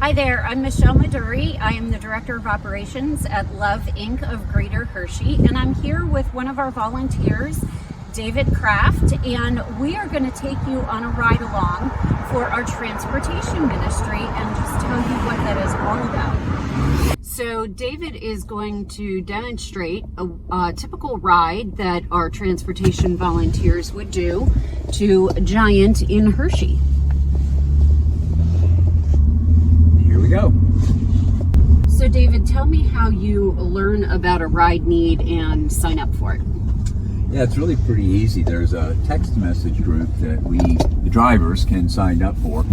Hi there, I'm Michelle Maduri. I am the Director of Operations at Love Inc. of Greater Hershey, and I'm here with one of our volunteers, David Kraft, and we are going to take you on a ride along for our transportation ministry and just tell you what that is all about. So David is going to demonstrate a typical ride that our transportation volunteers would do to Giant in Hershey. Go. So David, tell me how you learn about a ride need and sign up for it. Yeah, it's really pretty easy. There's a text message group that the drivers, can sign up for.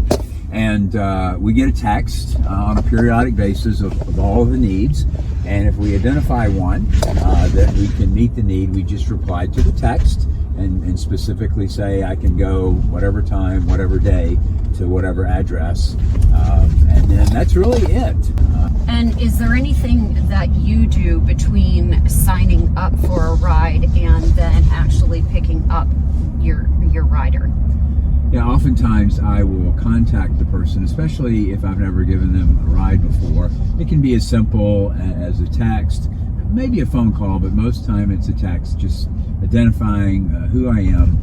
And we get a text on a periodic basis of all of the needs. And if we identify one that we can meet the need, we just reply to the text and specifically say, I can go whatever time, whatever day, to whatever address. And then that's really it. And is there anything that you do between signing up for a ride and then actually picking up your rider? Yeah, oftentimes I will contact the person, especially if I've never given them a ride before. It can be as simple as a text, maybe a phone call, but most time it's a text, just identifying who I am,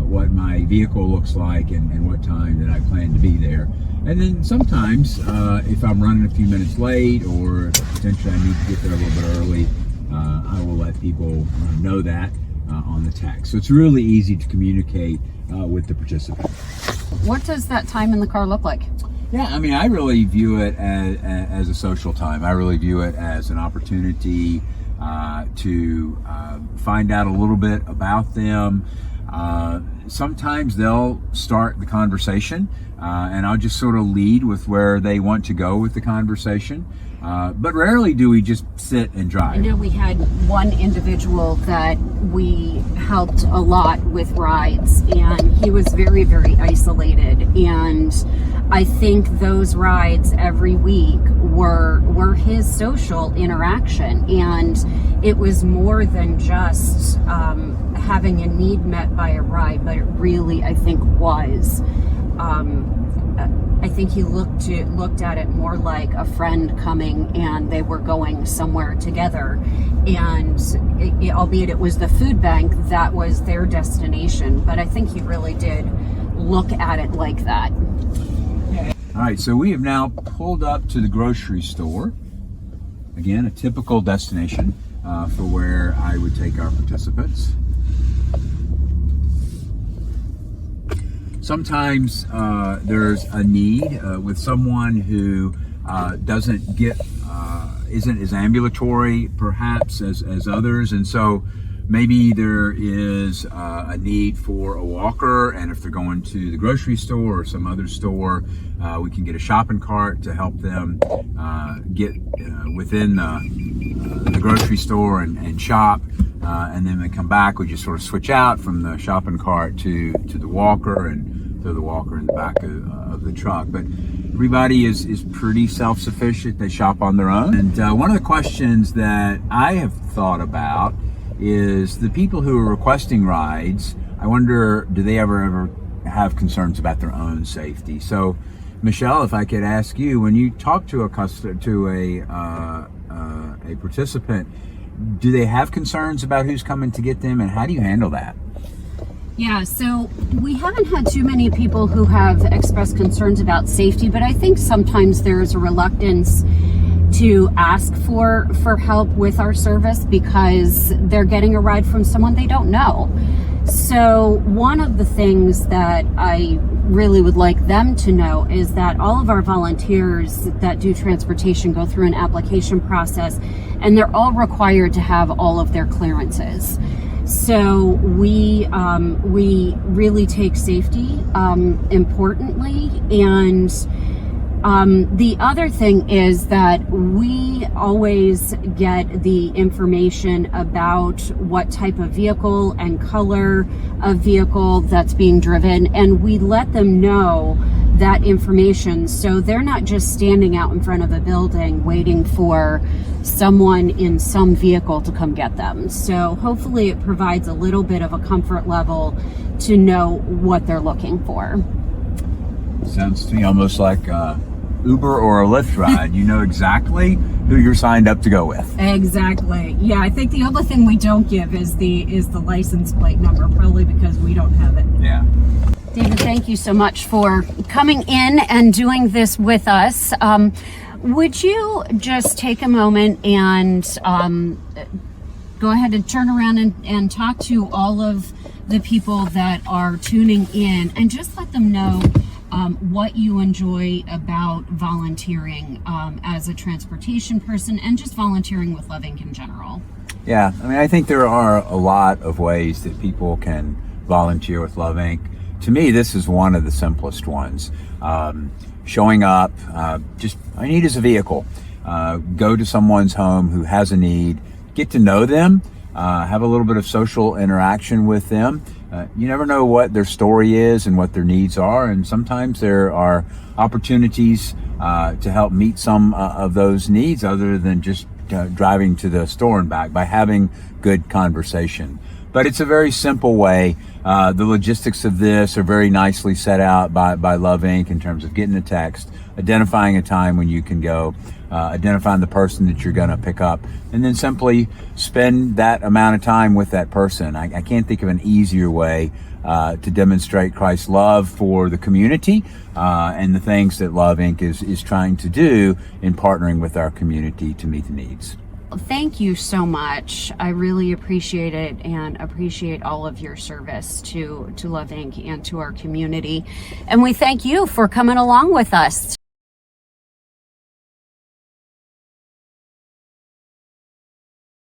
what my vehicle looks like, and what time that I plan to be there. And then sometimes, if I'm running a few minutes late, or potentially I need to get there a little bit early, I will let people know that on the text. So it's really easy to communicate with the participant. What does that time in the car look like? Yeah, I mean, I really view it as a social time. I really view it as an opportunity to find out a little bit about them. Sometimes they'll start the conversation, and I'll just sort of lead with where they want to go with the conversation. But rarely do we just sit and drive. I know we had one individual that we helped a lot with rides, and he was very, very isolated. And I think those rides every week were his social interaction, and it was more than just having a need met by a ride, but it really, I think, was. I think he looked at it more like a friend coming, and they were going somewhere together, and albeit it was the food bank, that was their destination, but I think he really did look at it like that. All right, so we have now pulled up to the grocery store. Again, a typical destination for where I would take our participants. Sometimes there's a need with someone who isn't as ambulatory perhaps as others, and so maybe there is a need for a walker, and if they're going to the grocery store or some other store, we can get a shopping cart to help them get within the grocery store and shop. And then they come back, we just sort of switch out from the shopping cart to the walker, and throw the walker in the back of the truck. But everybody is pretty self-sufficient. They shop on their own. And one of the questions that I have thought about is the people who are requesting rides, I wonder, do they ever have concerns about their own safety? So, Michelle, if I could ask you, when you talk to a participant, do they have concerns about who's coming to get them, and how do you handle that? Yeah, so we haven't had too many people who have expressed concerns about safety, but I think sometimes there's a reluctance to ask for help with our service because they're getting a ride from someone they don't know. So one of the things that I really would like them to know is that all of our volunteers that do transportation go through an application process, and they're all required to have all of their clearances. So we really take safety importantly, and the other thing is that we always get the information about what type of vehicle and color of vehicle that's being driven, and we let them know that information so they're not just standing out in front of a building waiting for someone in some vehicle to come get them. So hopefully it provides a little bit of a comfort level to know what they're looking for. Sounds to me almost like Uber or a Lyft ride. You know exactly who you're signed up to go with. Exactly. Yeah, I think the only thing we don't give is the license plate number, probably because we don't have it. Yeah. David, thank you so much for coming in and doing this with us. Would you just take a moment and go ahead and turn around and talk to all of the people that are tuning in and just let them know what you enjoy about volunteering as a transportation person and just volunteering with Love Inc. in general? Yeah, I mean, I think there are a lot of ways that people can volunteer with Love Inc. To me, this is one of the simplest ones. Showing up, just I need is a vehicle. Go to someone's home who has a need, get to know them, have a little bit of social interaction with them. You never know what their story is and what their needs are, and sometimes there are opportunities to help meet some of those needs other than just driving to the store and back, by having good conversation. But it's a very simple way. The logistics of this are very nicely set out by Love Inc. in terms of getting a text, identifying a time when you can go, identifying the person that you're going to pick up, and then simply spend that amount of time with that person. I can't think of an easier way to demonstrate Christ's love for the community and the things that Love Inc. is trying to do in partnering with our community to meet the needs. Thank you so much. I really appreciate it and appreciate all of your service to Love Inc. and to our community. And we thank you for coming along with us.